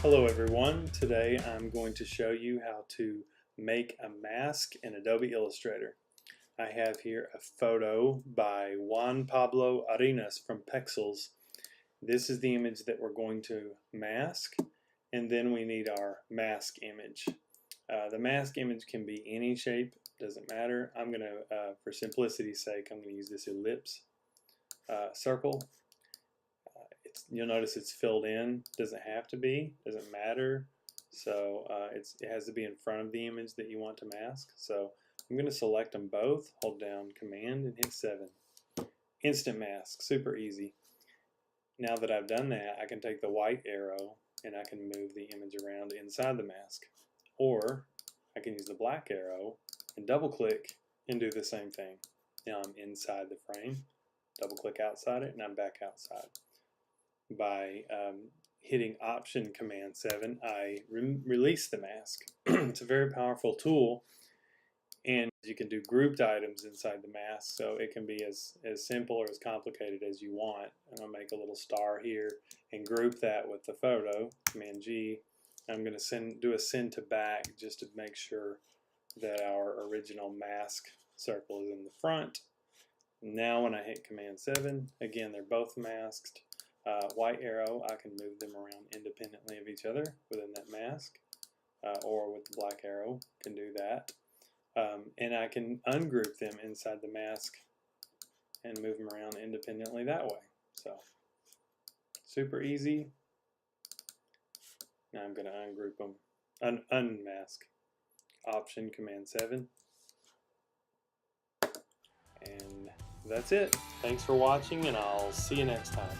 Hello everyone, today I'm going to show you how to make a mask in Adobe Illustrator. I have here a photo by Juan Pablo Arenas from Pexels. This is the image that we're going to mask, and then we need our mask image. The mask image can be any shape, doesn't matter. I'm going to, for simplicity's sake, I'm going to use this ellipse circle. You'll notice it's filled in. Doesn't have to be, doesn't matter. So it has to be in front of the image that you want to mask. So I'm going to select them both, hold down Command and hit 7. Instant mask, super easy. Now that I've done that, I can take the white arrow and I can move the image around inside the mask. Or I can use the black arrow and double click and do the same thing. Now I'm inside the frame, double click outside it, and I'm back outside. By hitting Option Command 7, I release the mask. It's a very powerful tool, and you can do grouped items inside the mask, so it can be as simple or as complicated as you want. And I'll make a little star here and group that with the photo, Command G. I'm going to do a send to back just to make sure that our original mask circle is in the front. Now when I hit Command 7, again they're both masked. White arrow, I can move them around independently of each other within that mask, or with the black arrow, can do that. And I can ungroup them inside the mask and move them around independently that way. So, super easy. Now I'm going to ungroup them, unmask. Option Command 7. And that's it. Thanks for watching, and I'll see you next time.